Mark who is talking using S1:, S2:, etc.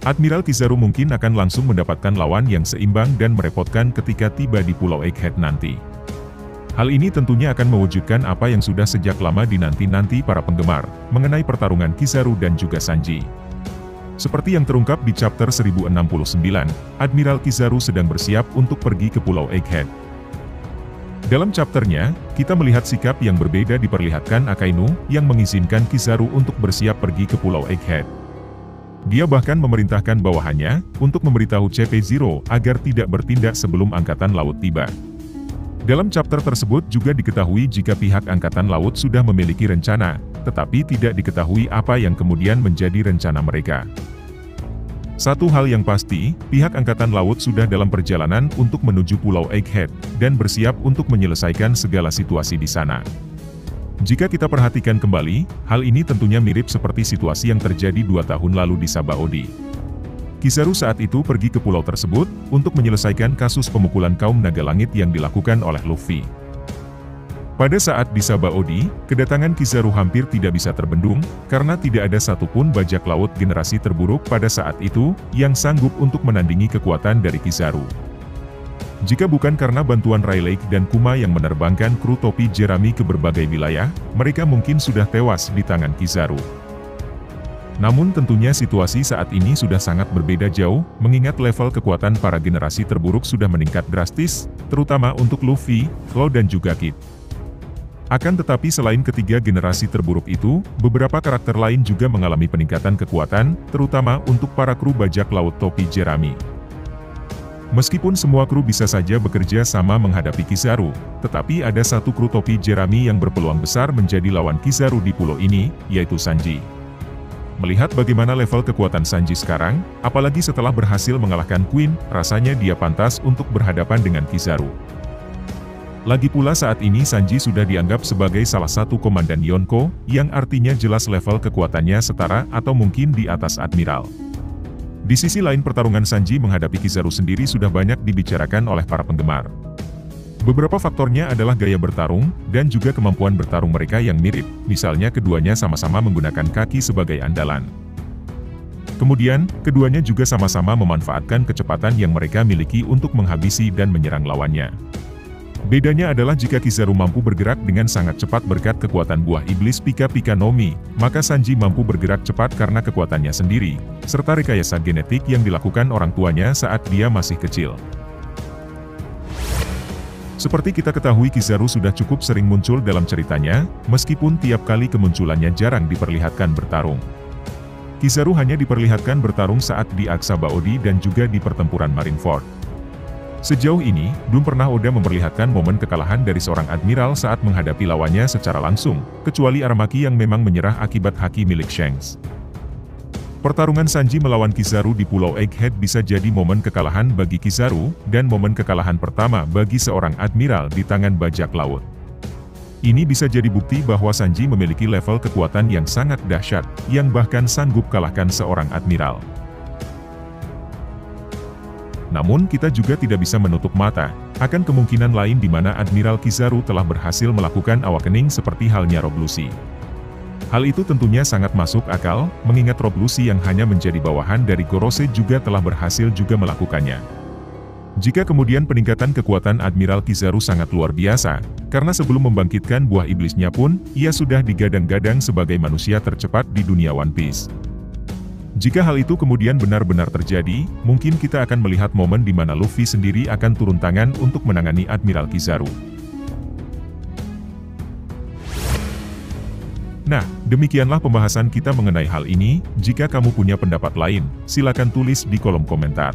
S1: Admiral Kizaru mungkin akan langsung mendapatkan lawan yang seimbang dan merepotkan ketika tiba di Pulau Egghead nanti. Hal ini tentunya akan mewujudkan apa yang sudah sejak lama dinanti-nanti para penggemar, mengenai pertarungan Kizaru dan juga Sanji. Seperti yang terungkap di chapter 1069, Admiral Kizaru sedang bersiap untuk pergi ke Pulau Egghead. Dalam chapternya, kita melihat sikap yang berbeda diperlihatkan Akainu, yang mengizinkan Kizaru untuk bersiap pergi ke Pulau Egghead. Dia bahkan memerintahkan bawahannya untuk memberitahu CP0 agar tidak bertindak sebelum Angkatan Laut tiba. Dalam chapter tersebut juga diketahui jika pihak Angkatan Laut sudah memiliki rencana, tetapi tidak diketahui apa yang kemudian menjadi rencana mereka. Satu hal yang pasti, pihak Angkatan Laut sudah dalam perjalanan untuk menuju Pulau Egghead, dan bersiap untuk menyelesaikan segala situasi di sana. Jika kita perhatikan kembali, hal ini tentunya mirip seperti situasi yang terjadi 2 tahun lalu di Sabaody. Kizaru saat itu pergi ke pulau tersebut, untuk menyelesaikan kasus pemukulan kaum naga langit yang dilakukan oleh Luffy. Pada saat di Sabaody, kedatangan Kizaru hampir tidak bisa terbendung, karena tidak ada satupun bajak laut generasi terburuk pada saat itu, yang sanggup untuk menandingi kekuatan dari Kizaru. Jika bukan karena bantuan Rayleigh dan Kuma yang menerbangkan kru topi Jerami ke berbagai wilayah, mereka mungkin sudah tewas di tangan Kizaru. Namun tentunya situasi saat ini sudah sangat berbeda jauh, mengingat level kekuatan para generasi terburuk sudah meningkat drastis, terutama untuk Luffy, Law dan juga Kid. Akan tetapi selain ketiga generasi terburuk itu, beberapa karakter lain juga mengalami peningkatan kekuatan, terutama untuk para kru bajak laut topi Jerami. Meskipun semua kru bisa saja bekerja sama menghadapi Kizaru, tetapi ada satu kru topi Jerami yang berpeluang besar menjadi lawan Kizaru di pulau ini, yaitu Sanji. Melihat bagaimana level kekuatan Sanji sekarang, apalagi setelah berhasil mengalahkan Queen, rasanya dia pantas untuk berhadapan dengan Kizaru. Lagi pula saat ini Sanji sudah dianggap sebagai salah satu komandan Yonko, yang artinya jelas level kekuatannya setara atau mungkin di atas Admiral. Di sisi lain pertarungan Sanji menghadapi Kizaru sendiri sudah banyak dibicarakan oleh para penggemar. Beberapa faktornya adalah gaya bertarung, dan juga kemampuan bertarung mereka yang mirip, misalnya keduanya sama-sama menggunakan kaki sebagai andalan. Kemudian, keduanya juga sama-sama memanfaatkan kecepatan yang mereka miliki untuk menghabisi dan menyerang lawannya. Bedanya adalah jika Kizaru mampu bergerak dengan sangat cepat berkat kekuatan buah iblis Pika Pika no Mi, maka Sanji mampu bergerak cepat karena kekuatannya sendiri, serta rekayasa genetik yang dilakukan orang tuanya saat dia masih kecil. Seperti kita ketahui Kizaru sudah cukup sering muncul dalam ceritanya, meskipun tiap kali kemunculannya jarang diperlihatkan bertarung. Kizaru hanya diperlihatkan bertarung saat di Sabaody dan juga di pertempuran Marineford. Sejauh ini, belum pernah Oda memperlihatkan momen kekalahan dari seorang admiral saat menghadapi lawannya secara langsung, kecuali Aramaki yang memang menyerah akibat haki milik Shanks. Pertarungan Sanji melawan Kizaru di Pulau Egghead bisa jadi momen kekalahan bagi Kizaru, dan momen kekalahan pertama bagi seorang admiral di tangan bajak laut. Ini bisa jadi bukti bahwa Sanji memiliki level kekuatan yang sangat dahsyat, yang bahkan sanggup kalahkan seorang admiral. Namun kita juga tidak bisa menutup mata, akan kemungkinan lain di mana Admiral Kizaru telah berhasil melakukan awakening seperti halnya Rob Lucy. Hal itu tentunya sangat masuk akal, mengingat Rob Lucy yang hanya menjadi bawahan dari Gorose juga telah berhasil juga melakukannya. Jika kemudian peningkatan kekuatan Admiral Kizaru sangat luar biasa, karena sebelum membangkitkan buah iblisnya pun, ia sudah digadang-gadang sebagai manusia tercepat di dunia One Piece. Jika hal itu kemudian benar-benar terjadi, mungkin kita akan melihat momen di mana Luffy sendiri akan turun tangan untuk menangani Admiral Kizaru. Nah, demikianlah pembahasan kita mengenai hal ini. Jika kamu punya pendapat lain, silakan tulis di kolom komentar.